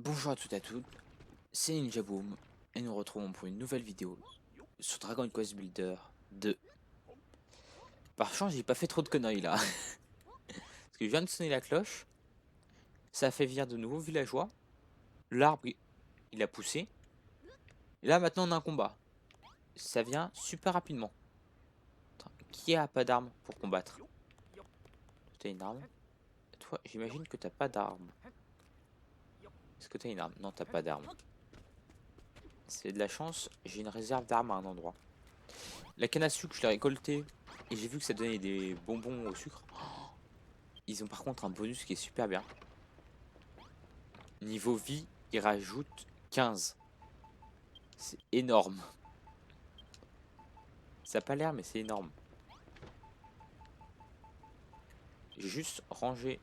Bonjour à toutes et à toutes, c'est Ninja Boom et nous retrouvons pour une nouvelle vidéo sur Dragon Quest Builder 2. Par chance, j'ai pas fait trop de conneries là. Parce que je viens de sonner la cloche, ça a fait venir de nouveaux villageois, l'arbre il a poussé, et là maintenant on a un combat. Ça vient super rapidement. Attends, qui a pas d'arme pour combattre? T'as une arme? Toi, j'imagine que t'as pas d'arme. Est-ce que t'as une arme? Non, t'as pas d'arme. C'est de la chance, j'ai une réserve d'armes à un endroit. La canne à sucre, je l'ai récoltée et j'ai vu que ça donnait des bonbons au sucre. Ils ont par contre un bonus qui est super bien. Niveau vie, ils rajoutent 15. C'est énorme. Ça n'a pas l'air, mais c'est énorme. J'ai juste ranger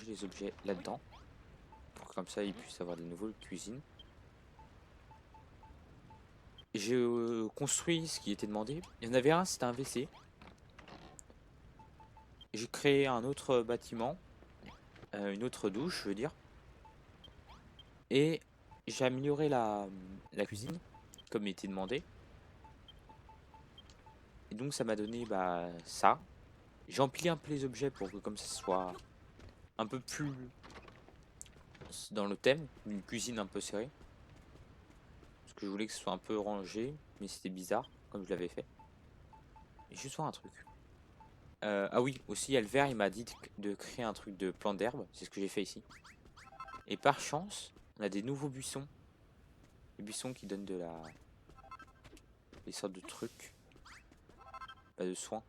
les objets là-dedans. Pour que comme ça, ils puissent avoir des nouvelles cuisines. J'ai construit ce qui était demandé. Il y en avait un, c'était un WC. J'ai créé un autre bâtiment. Une autre douche, je veux dire. Et j'ai amélioré la cuisine, comme il était demandé. Et donc ça m'a donné ça. J'ai empilé un peu les objets pour que comme ça soit un peu plus dans le thème, d'une cuisine un peu serrée. Parce que je voulais que ce soit un peu rangé, mais c'était bizarre comme je l'avais fait. Et juste voir un truc. Ah oui, aussi il y a le vert, il m'a dit de créer un truc de plan d'herbe, c'est ce que j'ai fait ici. Et par chance, on a des nouveaux buissons. Des buissons qui donnent des sortes de trucs, pas de soins.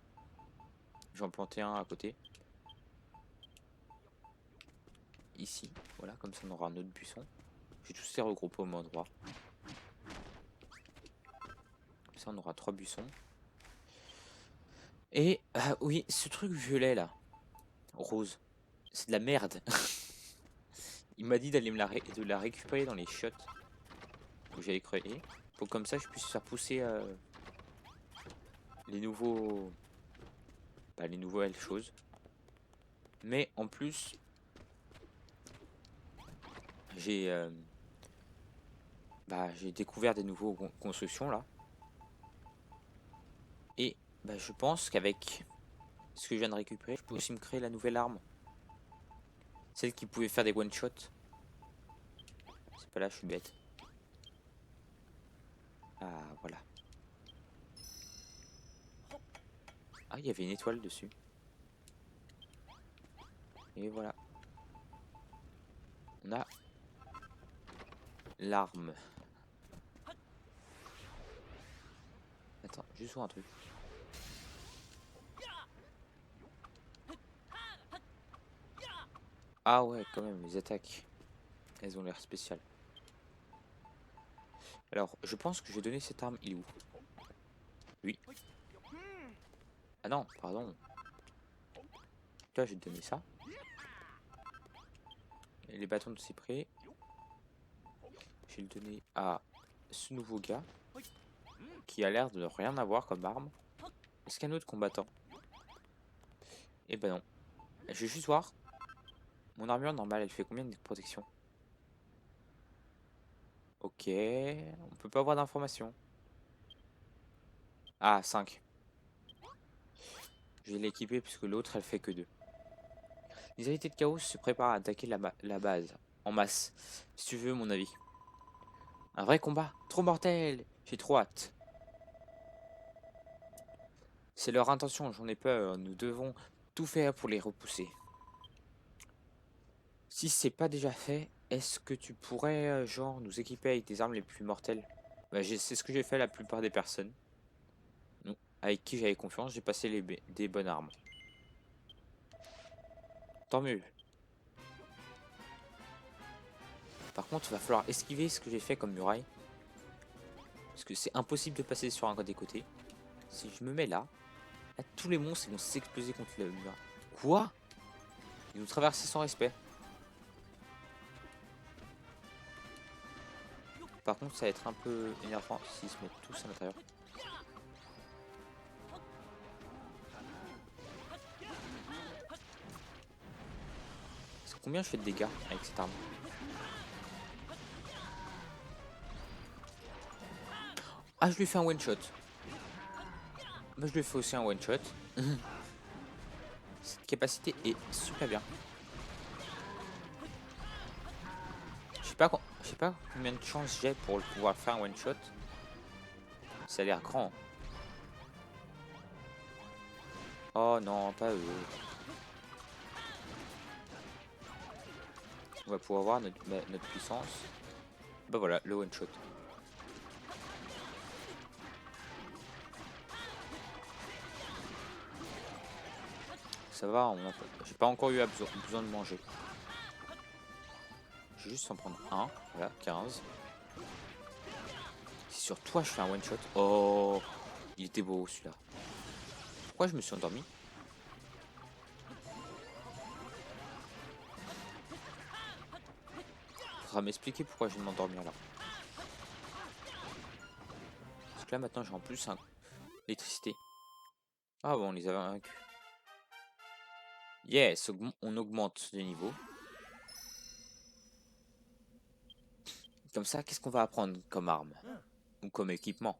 J'en plantais un à côté. Ici, voilà, comme ça on aura un autre buisson. J'ai tous ces regroupés au même endroit. Comme ça on aura 3 buissons. Et oui, ce truc violet là, rose, c'est de la merde. Il m'a dit d'aller de la récupérer dans les shots que j'avais créés. Pour comme ça je puisse faire pousser les nouveaux. Les nouvelles choses. Mais en plus, j'ai j'ai découvert des nouveaux constructions là. Et je pense qu'avec ce que je viens de récupérer, je peux aussi me créer la nouvelle arme. Celle qui pouvait faire des one-shots. C'est pas là, je suis bête. Ah, voilà. Ah, il y avait une étoile dessus. Et voilà. On a l'arme. Attends, juste voir un truc. Ah ouais, quand même, les attaques. Elles ont l'air spéciales. Alors, je pense que je vais donner cette arme. Il est où? Oui. Ah non, pardon. Là, je vais te donner ça. Et les bâtons de cyprès. Je vais le donner à ce nouveau gars. Qui a l'air de rien avoir comme arme. Est-ce qu'il y a un autre combattant? Eh ben non. Je vais juste voir. Mon armure normale, elle fait combien de protection? Ok. On peut pas avoir d'informations. Ah, 5. Je vais l'équiper puisque l'autre, elle fait que 2. Les unités de chaos se préparent à attaquer la base. En masse. Si tu veux mon avis. Un vrai combat. Trop mortel. J'ai trop hâte. C'est leur intention, j'en ai peur. Nous devons tout faire pour les repousser. Si c'est pas déjà fait, est-ce que tu pourrais, genre, nous équiper avec des armes les plus mortelles? C'est ce que j'ai fait la plupart des personnes. Non, avec qui j'avais confiance, j'ai passé des bonnes armes. Tant mieux. Par contre, il va falloir esquiver ce que j'ai fait comme muraille. Parce que c'est impossible de passer sur un des côtés. Si je me mets là, tous les monstres ils vont s'exploser contre le mur. Quoi? Ils vont traverser sans respect. Par contre, ça va être un peu énervant s'ils se mettent tous à l'intérieur. Combien je fais de dégâts avec cette arme? Ah, je lui fais un one shot. Bah, je lui fais aussi un one shot. Cette capacité est super bien. Je sais pas combien de chance j'ai pour pouvoir faire un one shot. Ça a l'air grand. Oh non, pas eux. On va pouvoir voir notre puissance. Bah voilà, le one shot. Ça va, j'ai pas encore eu besoin de manger. Je vais juste en prendre un. Voilà, 15. Si sur toi je fais un one shot. Oh, il était beau celui-là. Pourquoi je me suis endormi? Faudra m'expliquer pourquoi je vais m'endormir là. Parce que là maintenant j'ai en plus un électricité. Ah bon, on les avait vaincus. Yes, on augmente de niveau. Comme ça, qu'est-ce qu'on va apprendre comme arme? Ou comme équipement?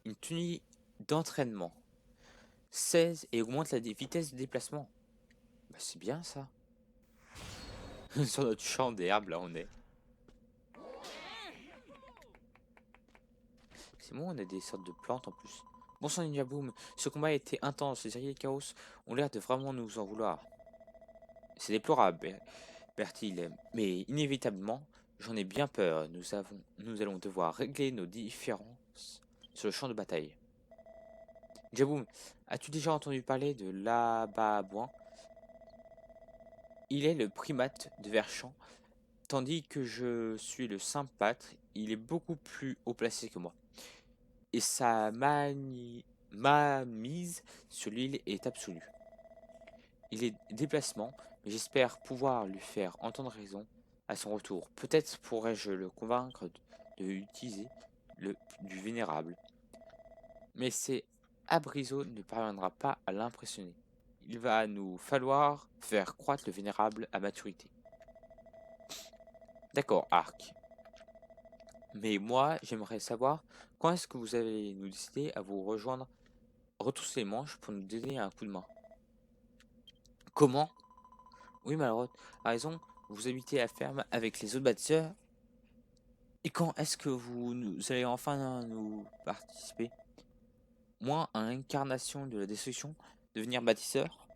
Une tenue d'entraînement. 16 et augmente la vitesse de déplacement. Bah, c'est bien ça. Sur notre champ d'herbe, là on est. C'est bon, on a des sortes de plantes en plus. Bon sang Ninja Boom, ce combat a été intense, les guerriers de Chaos ont l'air de vraiment nous en vouloir. C'est déplorable, Bertil, mais inévitablement, j'en ai bien peur. Nous allons devoir régler nos différences sur le champ de bataille. Ninja Boom, as-tu déjà entendu parler de l'Ababouin? Il est le primate de Verchamp, tandis que je suis le sympâtre, il est beaucoup plus haut placé que moi. Et ma mise sur l'île est absolue. Il est déplacement, mais j'espère pouvoir lui faire entendre raison à son retour. Peut-être pourrais-je le convaincre de utiliser du vénérable. Mais c'est Abrizo ne parviendra pas à l'impressionner. Il va nous falloir faire croître le vénérable à maturité. D'accord, Arc. Mais moi, j'aimerais savoir quand est-ce que vous allez nous décider à vous rejoindre, retrousser les manches pour nous donner un coup de main. Comment? Oui, Malraux a raison, vous habitez la ferme avec les autres bâtisseurs. Et quand est-ce que vous allez enfin nous participer? Moi, à l'incarnation de la destruction, devenir bâtisseur?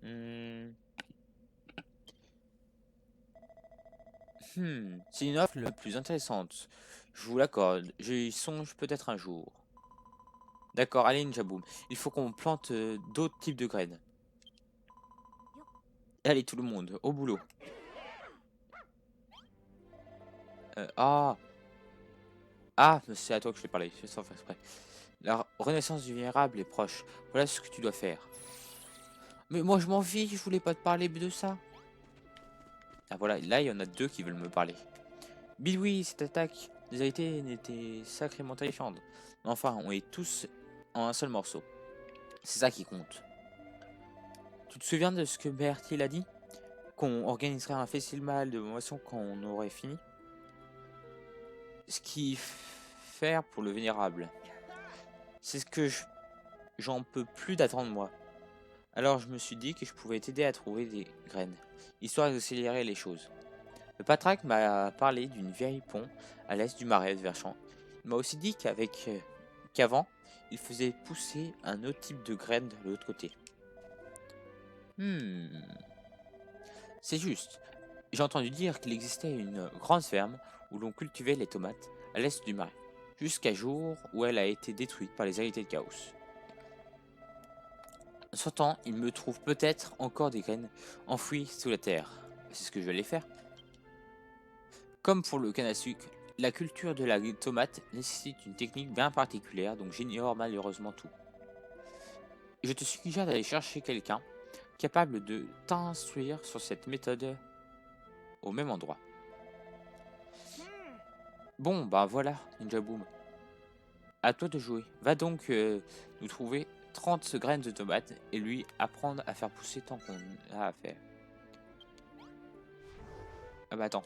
Hmm. C'est une offre la plus intéressante. Je vous l'accorde, j'y songe peut-être un jour. D'accord, allez Ninjaboom, il faut qu'on plante d'autres types de graines. Allez tout le monde, au boulot. Ah, c'est à toi que je vais parler, je sans faire exprès. La renaissance du vénérable est proche, voilà ce que tu dois faire. Mais moi je m'en fiche, je voulais pas te parler de ça. Ah voilà, là il y en a deux qui veulent me parler. Biloui, cette attaque des vérités n'était sacrément terrifiante. Mais enfin, on est tous en un seul morceau. C'est ça qui compte. Tu te souviens de ce que Bertil a dit? Qu'on organiserait un festival de moisson quand on aurait fini? Ce qu'il faire pour le vénérable. C'est ce que j'en peux plus d'attendre moi. Alors je me suis dit que je pouvais t'aider à trouver des graines, histoire d'accélérer les choses. Le patraque m'a parlé d'une vieille pont à l'est du marais de Verchamp. Il m'a aussi dit qu'avant, il faisait pousser un autre type de graines de l'autre côté. C'est juste. J'ai entendu dire qu'il existait une grande ferme où l'on cultivait les tomates à l'est du marais, jusqu'à jour où elle a été détruite par les héritiers de Chaos. Cependant, il me trouve peut-être encore des graines enfouies sous la terre. C'est ce que je vais aller faire. Comme pour le canne à sucre, la culture de la tomate nécessite une technique bien particulière, donc j'ignore malheureusement tout. Je te suggère d'aller chercher quelqu'un capable de t'instruire sur cette méthode au même endroit. Bon, bah voilà, Ninja Boom. À toi de jouer. Va donc nous trouver 30 graines de tomates et lui apprendre à faire pousser tant qu'on a à faire. Ah bah attends.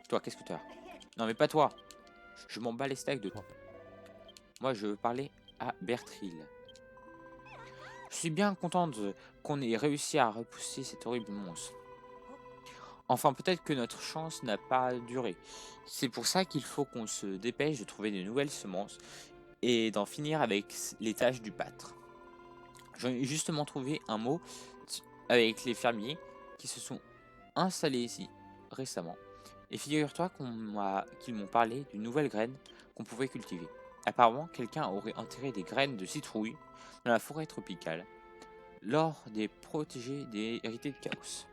Toi, qu'est-ce que tu as? Non mais pas toi. Je m'en bats les steaks de toi. Moi, je veux parler à Bertril. Je suis bien contente qu'on ait réussi à repousser cet horrible monstre. Enfin, peut-être que notre chance n'a pas duré. C'est pour ça qu'il faut qu'on se dépêche de trouver de nouvelles semences et d'en finir avec les tâches du pâtre. J'en ai justement trouvé un mot avec les fermiers qui se sont installés ici récemment. Et figure-toi qu'ils m'ont parlé d'une nouvelle graine qu'on pouvait cultiver. Apparemment, quelqu'un aurait enterré des graines de citrouille dans la forêt tropicale lors des protégés des hérités de Chaos.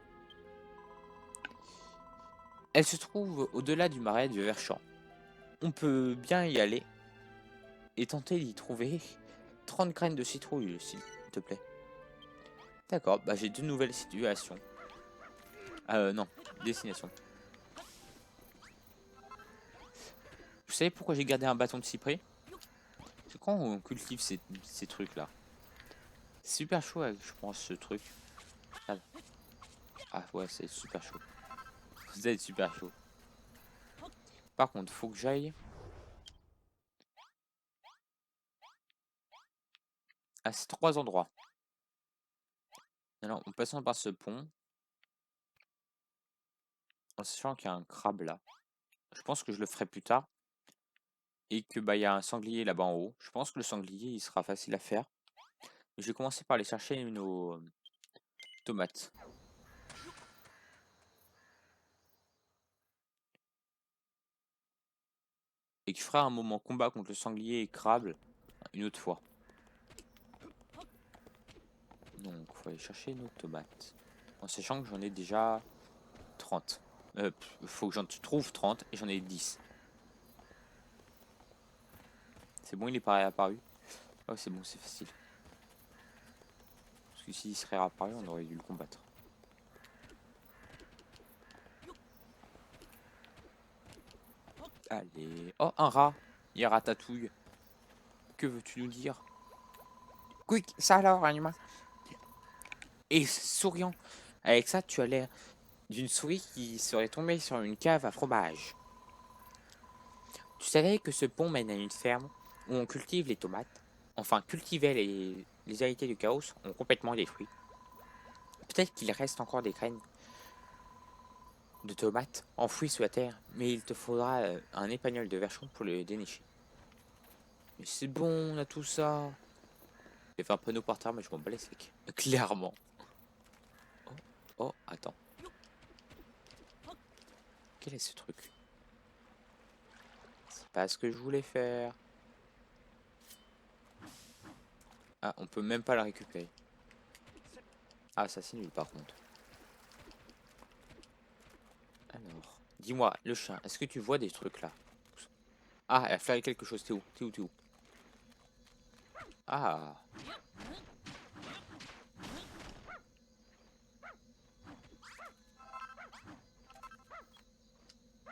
Elle se trouve au-delà du marais de Verchamp. On peut bien y aller et tenter d'y trouver 30 graines de citrouille, s'il te plaît. D'accord, bah j'ai deux nouvelles situations. Non, destination. Vous savez pourquoi j'ai gardé un bâton de cyprès? C'est quand on cultive ces trucs-là. C'est super chaud, je pense, ce truc. Ah ouais, c'est super chaud. Vous êtes super chaud. Par contre, faut que j'aille à ces trois endroits. Alors, en passant par ce pont, en sachant qu'il y a un crabe là. Je pense que je le ferai plus tard. Et que bah il y a un sanglier là-bas en haut. Je pense que le sanglier il sera facile à faire. Je vais commencer par aller chercher nos tomates. Et que je ferai un moment combat contre le sanglier et crabe une autre fois. Donc faut aller chercher nos tomates. En sachant que j'en ai déjà 30. Faut que j'en trouve 30 et j'en ai 10. C'est bon, il est pas apparu. Oh c'est bon, c'est facile. Parce que s'il serait apparu, on aurait dû le combattre. Allez. Oh, un rat. Il y a Ratatouille. Que veux-tu nous dire? Quick, ça alors, un humain. Et souriant. Avec ça, tu as l'air d'une souris qui serait tombée sur une cave à fromage. Tu savais que ce pont mène à une ferme où on cultive les tomates. Enfin, cultiver les héritiers du chaos ont complètement détruit. Peut-être qu'il reste encore des graines de tomates enfouies sous la terre, mais il te faudra un épagnol de verchon pour le dénicher. Mais c'est bon, on a tout ça. J'ai fait un panneau par terre, mais je m'en bats les steaks. Clairement. Oh, oh, attends. Quel est ce truc? C'est pas ce que je voulais faire. Ah, on peut même pas la récupérer. Ah, ça c'est nul par contre. Alors, dis-moi, le chien, est-ce que tu vois des trucs là? Ah, elle a flairé quelque chose. T'es où? T'es où? Ah,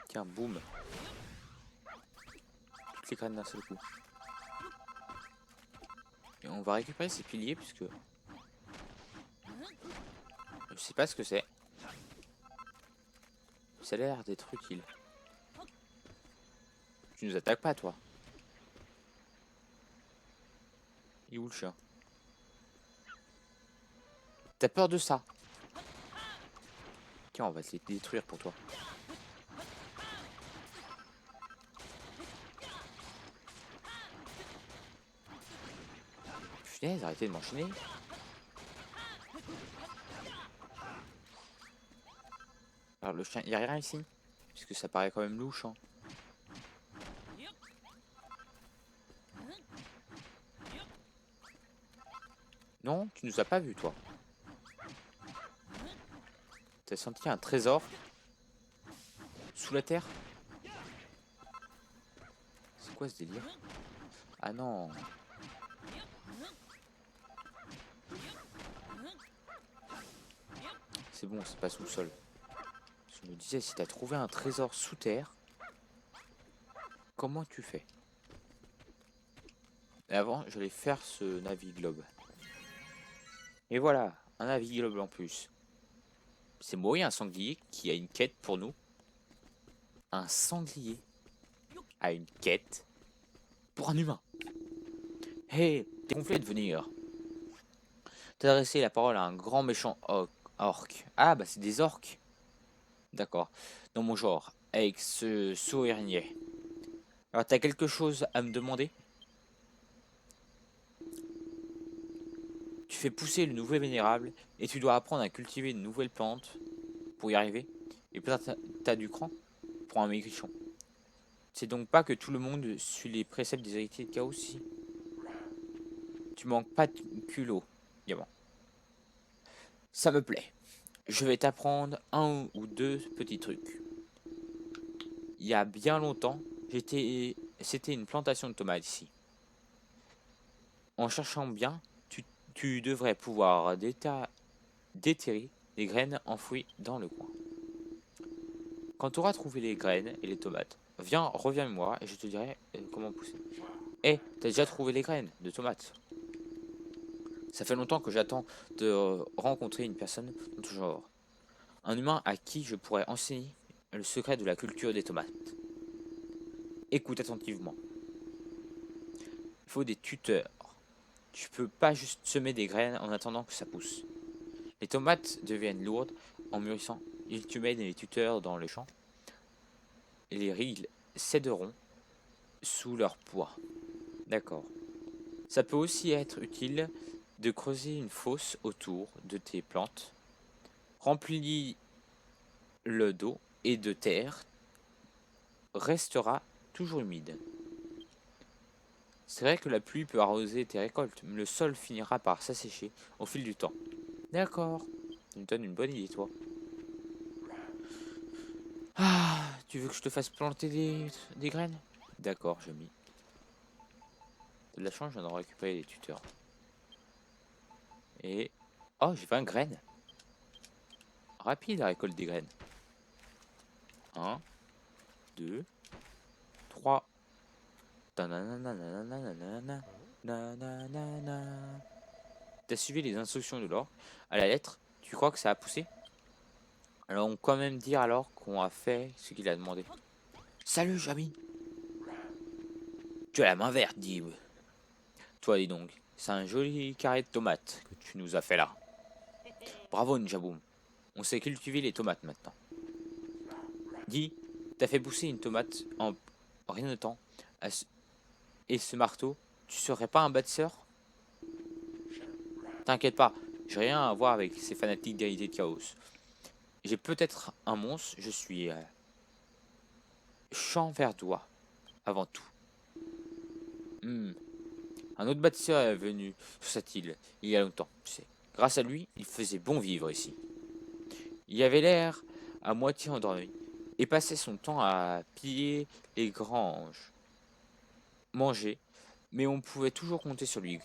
tiens, boum. Toutes les graines d'un seul coup. Et on va récupérer ces piliers puisque je sais pas ce que c'est. Ça a l'air d'être utile. Tu nous attaques pas, toi? Il est où le chien? T'as peur de ça? Tiens, on va te les détruire pour toi. Putain, arrêtez de m'enchaîner. Alors, le chien, il y a rien ici? Puisque ça paraît quand même louche, hein. Non, tu nous as pas vu, toi. T'as senti un trésor sous la terre? C'est quoi ce délire? Ah non. C'est bon, c'est pas sous le sol. Je me disais, si t'as trouvé un trésor sous terre, comment tu fais? Et avant, je vais faire ce naviglobe. Et voilà, un naviglobe en plus. C'est moyen un sanglier qui a une quête pour nous. Un sanglier a une quête pour un humain. Hé, t'es gonflé de venir. T'adresser la parole à un grand méchant orc. Ah, bah c'est des orques. D'accord. Dans mon genre, avec ce sourire niais. Alors, t'as quelque chose à me demander? Tu fais pousser le nouveau vénérable et tu dois apprendre à cultiver de nouvelles plantes pour y arriver. Et peut-être t'as du cran pour un maigrichon. C'est donc pas que tout le monde suit les préceptes des héritiers de chaos ici. Tu manques pas de culot, diamant. Ça me plaît. Je vais t'apprendre un ou deux petits trucs. Il y a bien longtemps, c'était une plantation de tomates ici. En cherchant bien, tu devrais pouvoir déterrer les graines enfouies dans le coin. Quand tu auras trouvé les graines et les tomates, reviens-moi et je te dirai comment pousser. Eh, t'as déjà trouvé les graines de tomates? Ça fait longtemps que j'attends de rencontrer une personne de ton genre. Un humain à qui je pourrais enseigner le secret de la culture des tomates. Écoute attentivement. Il faut des tuteurs. Tu peux pas juste semer des graines en attendant que ça pousse. Les tomates deviennent lourdes en mûrissant. Tu mets les tuteurs dans le champ et les rilles céderont sous leur poids. D'accord. Ça peut aussi être utile de creuser une fosse autour de tes plantes. Remplis le dos et de terre restera toujours humide. C'est vrai que la pluie peut arroser tes récoltes, mais le sol finira par s'assécher au fil du temps. D'accord. Tu me donnes une bonne idée, toi. Ah, tu veux que je te fasse planter des graines? D'accord, j'ai mis. T'as de la chance, je viens d'en récupérer les tuteurs. Et... Oh, j'ai 20 graines. Rapide la récolte des graines. 1, 2, 3. T'as suivi les instructions de l'or à la lettre. Tu crois que ça a poussé? Alors on peut quand même dire alors qu'on a fait ce qu'il a demandé. Salut, Jamy. Tu as la main verte, dit. Toi, dis donc. C'est un joli carré de tomates que tu nous as fait là. Bravo, Njaboum. On sait cultiver les tomates maintenant. Dis, t'as fait pousser une tomate en rien de temps. Et ce marteau, tu serais pas un bâtisseur? T'inquiète pas, j'ai rien à voir avec ces fanatiques d'héritiers de chaos. J'ai peut-être un monstre, je suis champ verdois, avant tout. Hmm. Un autre bâtisseur est venu sur cette île il y a longtemps, tu sais. Grâce à lui, il faisait bon vivre ici. Il avait l'air à moitié endormi et passait son temps à piller les granges, manger, mais on pouvait toujours compter sur lui.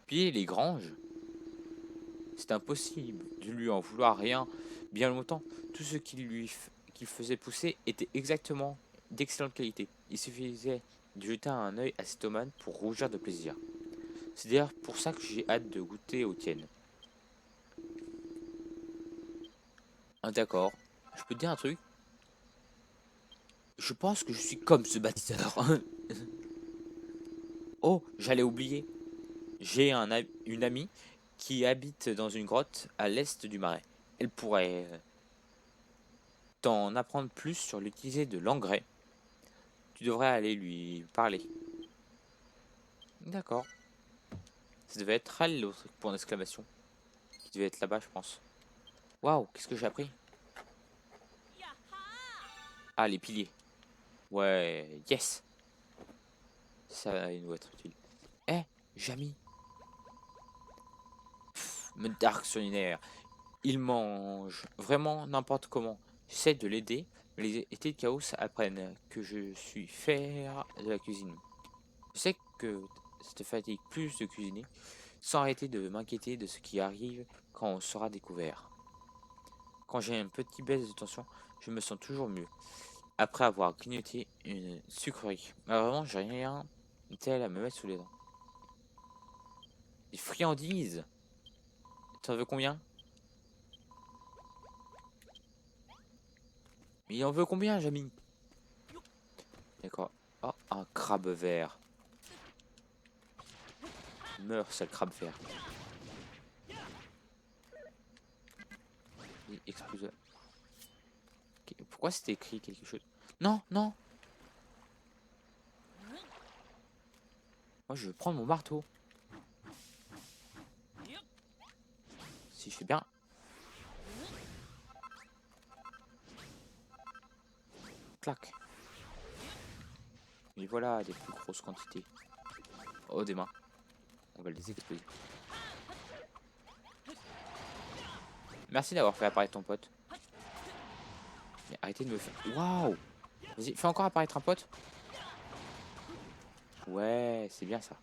Piller les granges? C'est impossible de lui en vouloir rien bien longtemps. Tout ce qu'il faisait pousser était exactement d'excellente qualité. Il suffisait de jeter un œil à ces tomates pour rougir de plaisir. C'est d'ailleurs pour ça que j'ai hâte de goûter aux tiennes. Ah, d'accord. Je peux te dire un truc? Je pense que je suis comme ce bâtisseur. Oh, j'allais oublier. J'ai une amie qui habite dans une grotte à l'est du marais. Elle pourrait t'en apprendre plus sur l'utilisation de l'engrais. Tu devrais aller lui parler. D'accord. Ça devait être elle l'autre point d'exclamation. Qui devait être là-bas, je pense. Waouh, qu'est-ce que j'ai appris? Ah, les piliers. Ouais, yes. Ça va nous être utile. Eh, Jamy. Me dark sur une air. Il mange vraiment n'importe comment. J'essaie de l'aider, mais les étés de chaos apprennent que je suis faire de la cuisine. Je sais que ça te fatigue plus de cuisiner, sans arrêter de m'inquiéter de ce qui arrive quand on sera découvert. Quand j'ai un petit baisse de tension, je me sens toujours mieux, après avoir grignoté une sucrerie. Mais vraiment, j'ai rien Elle à me mettre sous les dents. Des friandises. T'en veux combien? Mais il en veut combien, Jamie? D'accord. Oh, un crabe vert. Meurs, sale crabe vert. Et exploseur. Pourquoi c'était écrit quelque chose? Non, non. Moi, je veux prendre mon marteau. Si je fais bien. Clac. Et voilà, des plus grosses quantités. Oh, des mains. On va les exploser. Merci d'avoir fait apparaître ton pote. Mais arrêtez de me faire... Waouh! Vas-y, fais encore apparaître un pote. Ouais, c'est bien ça.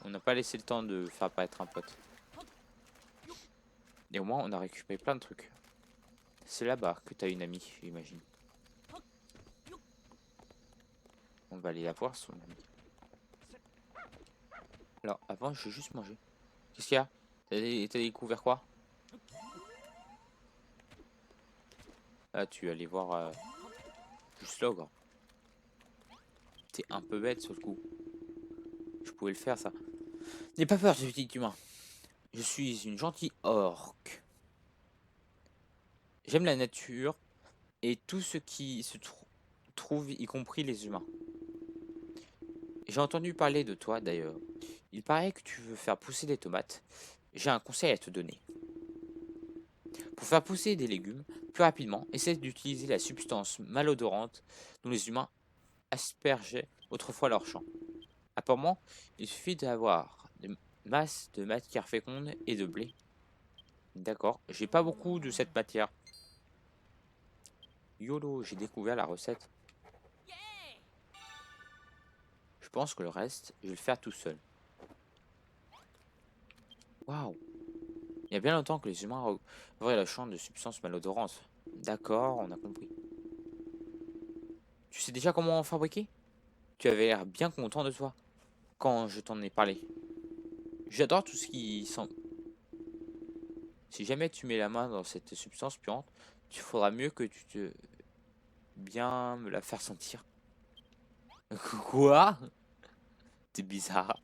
On n'a pas laissé le temps de faire apparaître un pote. Et au moins, on a récupéré plein de trucs. C'est là-bas que t'as une amie, j'imagine. On va aller la voir, son amie. Alors, avant, je vais juste manger. Qu'est-ce qu'il y a? T'as découvert quoi? Ah, tu vas aller voir juste l'ogre. T'es un peu bête sur le coup. Je pouvais le faire, ça. N'aie pas peur, petit humain. Je suis une gentille orque. J'aime la nature et tout ce qui se trouve, y compris les humains. J'ai entendu parler de toi d'ailleurs. Il paraît que tu veux faire pousser des tomates. J'ai un conseil à te donner. Pour faire pousser des légumes plus rapidement, essaie d'utiliser la substance malodorante dont les humains aspergeaient autrefois leurs champs. Apparemment, il suffit d'avoir des masses de matière féconde et de blé. D'accord, j'ai pas beaucoup de cette matière. YOLO, j'ai découvert la recette. Je pense que le reste, je vais le faire tout seul. Waouh! Il y a bien longtemps que les humains ouvraient le champ de substances malodorantes. D'accord, on a compris. Tu sais déjà comment en fabriquer? Tu avais l'air bien content de toi quand je t'en ai parlé. J'adore tout ce qui sent. Si jamais tu mets la main dans cette substance puante, tu feras mieux que tu te bien me la faire sentir. Quoi? T'es bizarre.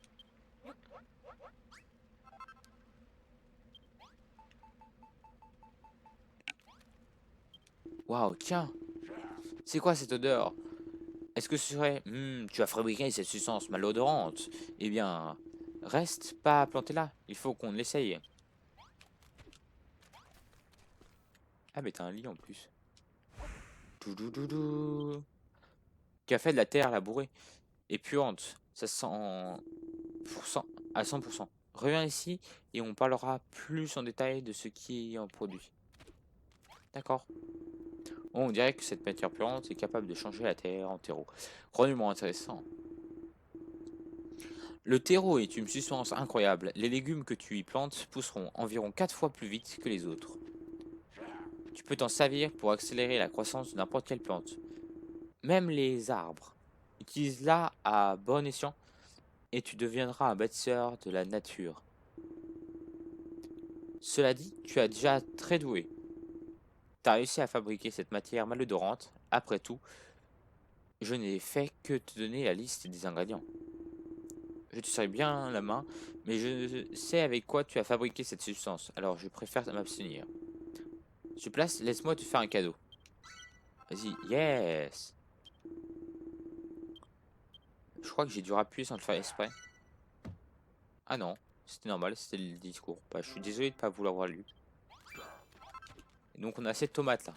Waouh, tiens, c'est quoi cette odeur? Est-ce que ce serait... tu as fabriqué cette substance malodorante? Eh bien, reste pas planté là. Il faut qu'on l'essaye. Ah, mais t'as un lit en plus. Doudoudou. Tu as fait de la terre labourée et puante. Ça sent à 100%. Reviens ici et on parlera plus en détail de ce qui en produit. D'accord. On dirait que cette matière puante est capable de changer la terre en terreau. Rendez-moi intéressant. Le terreau est une substance incroyable. Les légumes que tu y plantes pousseront environ 4 fois plus vite que les autres. Tu peux t'en servir pour accélérer la croissance de n'importe quelle plante. Même les arbres. Utilise-la à bon escient et tu deviendras un bâtisseur de la nature. Cela dit, tu es déjà très doué. Tu as réussi à fabriquer cette matière malodorante. Après tout, je n'ai fait que te donner la liste des ingrédients. Je te serre bien la main, mais je sais avec quoi tu as fabriqué cette substance, alors je préfère m'abstenir. Sur place, laisse-moi te faire un cadeau. Vas-y, yes! Je crois que j'ai dû appuyer sans le faire exprès. Ah non, c'était normal, c'était le discours. Bah, je suis désolé de ne pas vous l'avoir lu. Et donc on a cette tomate là.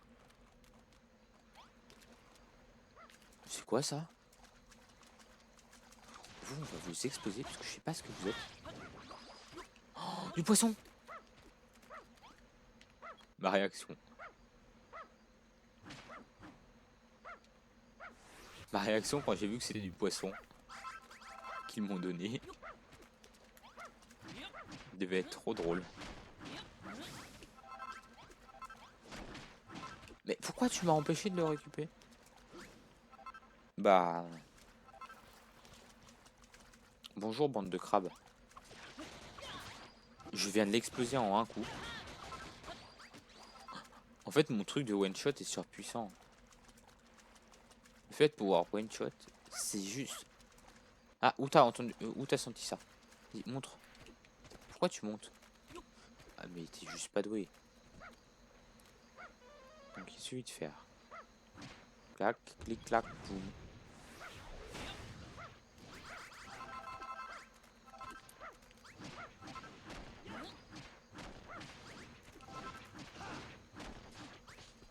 C'est quoi ça? Vous, on va vous exploser parce que je sais pas ce que vous êtes. Oh, du poisson! Ma réaction. Ma réaction quand j'ai vu que c'était du poisson qu'ils m'ont donné devait être trop drôle. Mais pourquoi tu m'as empêché de le récupérer? Bah... Bonjour, bande de crabes. Je viens de l'exploser en un coup. En fait, mon truc de one-shot est surpuissant. Le fait de pouvoir one-shot, c'est juste... Ah, où t'as entendu... où t'as senti ça? Montre. Pourquoi tu montes? Ah, mais t'es juste pas doué. Donc il suffit de faire... Clac, clic, clac, boum.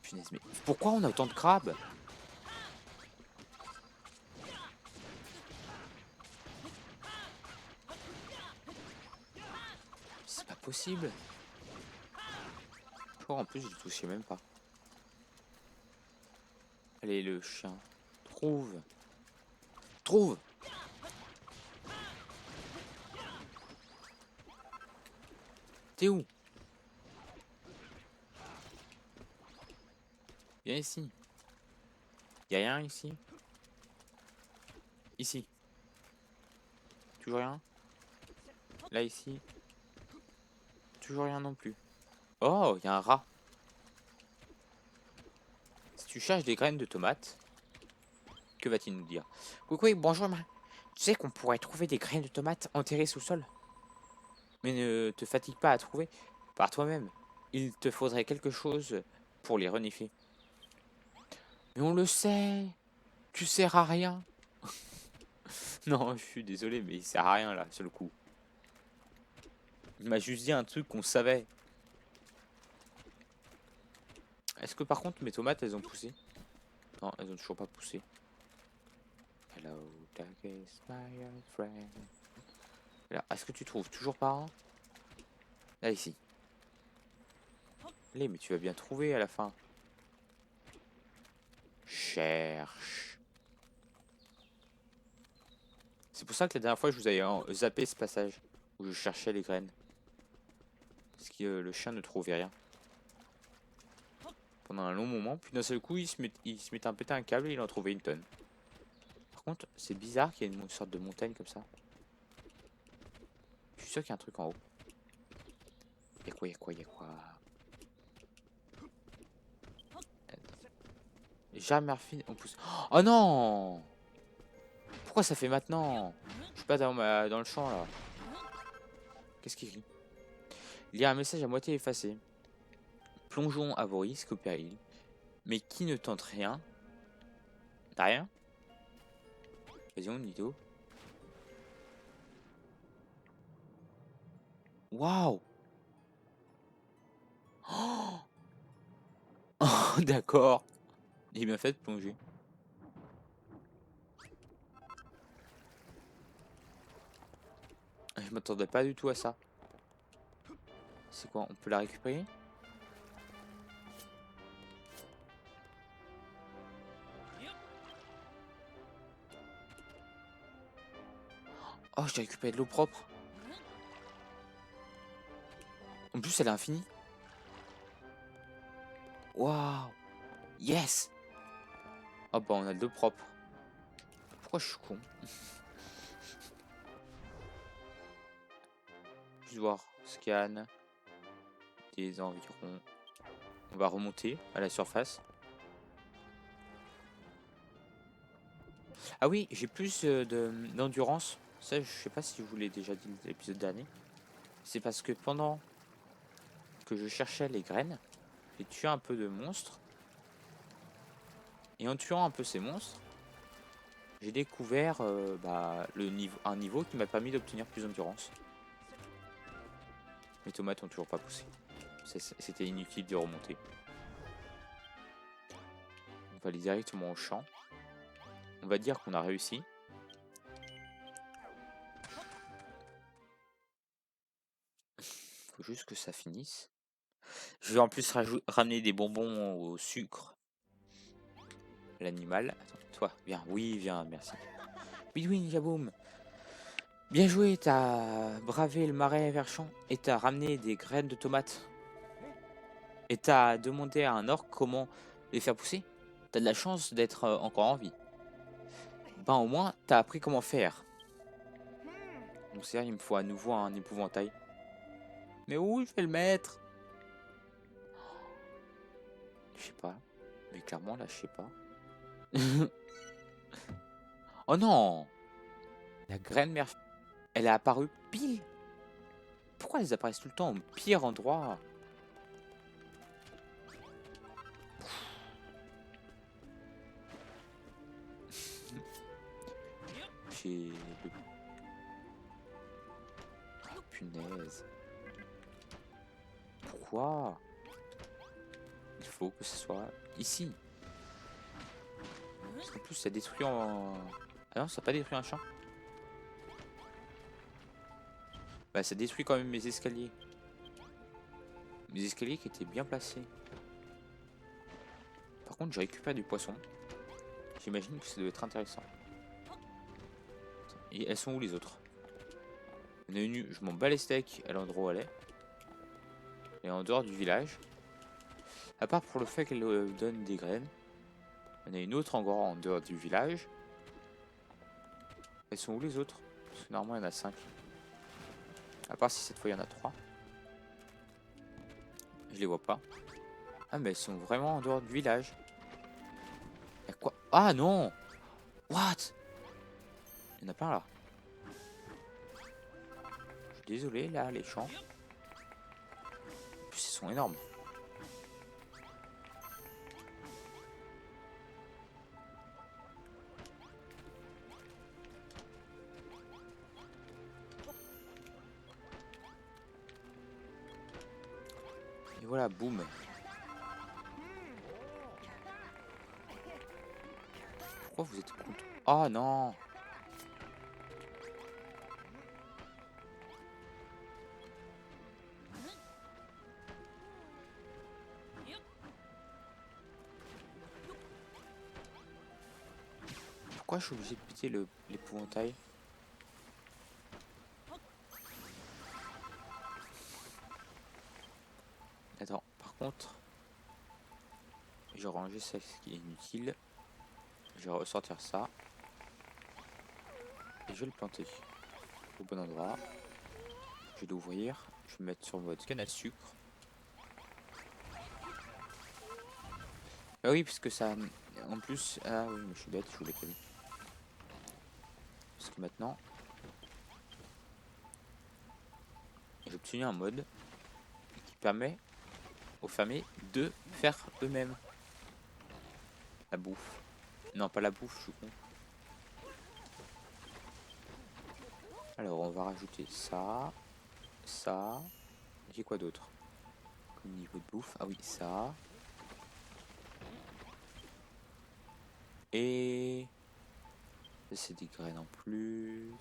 Punaise, mais pourquoi on a autant de crabes? C'est pas possible. En plus, je le touchais même pas. Allez, le chien. Trouve. Trouve. T'es où? Viens ici. Y'a rien ici? Ici. Toujours rien? Là, ici. Toujours rien non plus. Oh, y'a un rat. Si tu cherches des graines de tomates, que va-t-il nous dire? Coucou, bonjour, tu sais qu'on pourrait trouver des graines de tomates enterrées sous le sol? Mais ne te fatigue pas à trouver par toi-même. Il te faudrait quelque chose pour les renifler. Mais on le sait, tu sers à rien. Non, je suis désolé, mais il sert à rien là, sur le coup. Il m'a juste dit un truc qu'on savait. Est-ce que par contre mes tomates elles ont poussé? Non, elles ont toujours pas poussé. Hello, darkest my old friend. Alors, est-ce que tu trouves toujours pas un? Là, ici. Allez, mais tu vas bien trouver à la fin. Cherche. C'est pour ça que la dernière fois je vous avais zappé ce passage où je cherchais les graines. Parce que le chien ne trouvait rien. Pendant un long moment, puis d'un seul coup il se met à péter un câble et il en trouvait une tonne. Par contre, c'est bizarre qu'il y ait une sorte de montagne comme ça. Je suis sûr qu'il y a un truc en haut. Y'a quoi, y'a quoi, y'a quoi? Jamais refait, on pousse. Oh non! Pourquoi ça fait maintenant? Je suis pas dans le champ là. Qu'est-ce qu'il écrit? Il y a un message à moitié effacé. Plongeons à vos risques au péril. Mais qui ne tente rien? T'as rien? Vas-y, on Nido. Waouh! Oh, d'accord. J'ai bien fait de plonger. Je m'attendais pas du tout à ça. C'est quoi? On peut la récupérer? Oh, j'ai récupéré de l'eau propre. En plus, elle est infinie. Waouh! Yes! Oh bah, on a de l'eau propre. Pourquoi je suis con? Juste voir. Scan. Des environs. On va remonter à la surface. Ah oui, j'ai plus d'endurance. Ça, je sais pas si je vous l'ai déjà dit l'épisode dernier. C'est parce que pendant que je cherchais les graines, j'ai tué un peu de monstres. Et en tuant un peu ces monstres, j'ai découvert un niveau qui m'a permis d'obtenir plus d'endurance. Mes tomates ont toujours pas poussé. C'était inutile de remonter. On va aller directement au champ. On va dire qu'on a réussi. Faut juste que ça finisse. Je vais en plus ramener des bonbons au sucre. L'animal. Attends, toi, viens. Oui, viens, merci. Bidouin, Yaboum. Bien joué, t'as bravé le marais Verchamp et t'as ramené des graines de tomates. Et t'as demandé à un orc comment les faire pousser. T'as de la chance d'être encore en vie. Ben au moins, t'as appris comment faire. Donc c'est-à-dire il me faut à nouveau un épouvantail. Mais où je vais le mettre? Je sais pas. Mais clairement là je sais pas. Oh non! La graine mère. Elle est apparue pile. Pourquoi elles apparaissent tout le temps au pire endroit? J'ai le... Oh, punaise. Pourquoi? Il faut que ce soit ici. Parce qu'en plus ça détruit en... Ah non, ça n'a pas détruit un champ. Bah ça détruit quand même mes escaliers. Mes escaliers qui étaient bien placés. Par contre je récupère du poisson. J'imagine que ça doit être intéressant. Et elles sont où les autres? Il y en a une, je m'en bats les steaks à l'endroit où elle est. Et en dehors du village. À part pour le fait qu'elle donne des graines. Il y en a une autre encore en dehors du village. Elles sont où les autres? Parce que normalement il y en a 5. À part si cette fois il y en a 3. Je les vois pas. Ah mais elles sont vraiment en dehors du village. Y'a quoi? Ah non! What? Il y en a pas là. Je suis désolé là, les champs. En plus ils sont énormes. Et voilà, boum. Pourquoi vous êtes content? Oh non! Pourquoi je suis obligé de péter l'épouvantail? Attends, par contre, je vais ranger ça ce qui est inutile. Je vais ressortir ça. Et je vais le planter au bon endroit. Je vais l'ouvrir. Je vais le mettre sur votre canne à sucre. Ah oui, parce que ça... En plus... Ah oui, mais je suis bête, je voulais pas dit. Parce que maintenant... J'ai obtenu un mode qui permet aux fermiers de faire eux-mêmes la bouffe. Non, pas la bouffe, je suis con. Alors, on va rajouter ça. Ça. J'ai quoi d'autre comme niveau de bouffe? Ah oui, ça. Et... c'est des graines en plus.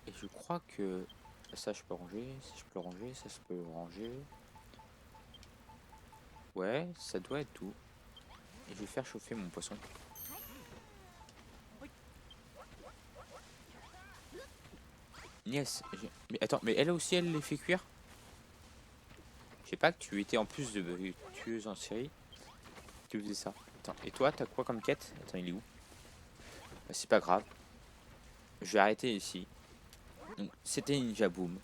Et je crois que ça je peux ranger, si je peux ranger, ça se peut ranger. Ouais, ça doit être tout. Et je vais faire chauffer mon poisson. Yes. Mais attends, mais elle aussi elle les fait cuire? Je sais pas que tu étais en plus de tueuse en série. Tu faisais ça. Attends, et toi t'as quoi comme quête? Attends, il est où? Bah, c'est pas grave. Je vais arrêter ici. Donc c'était Ninja Boom.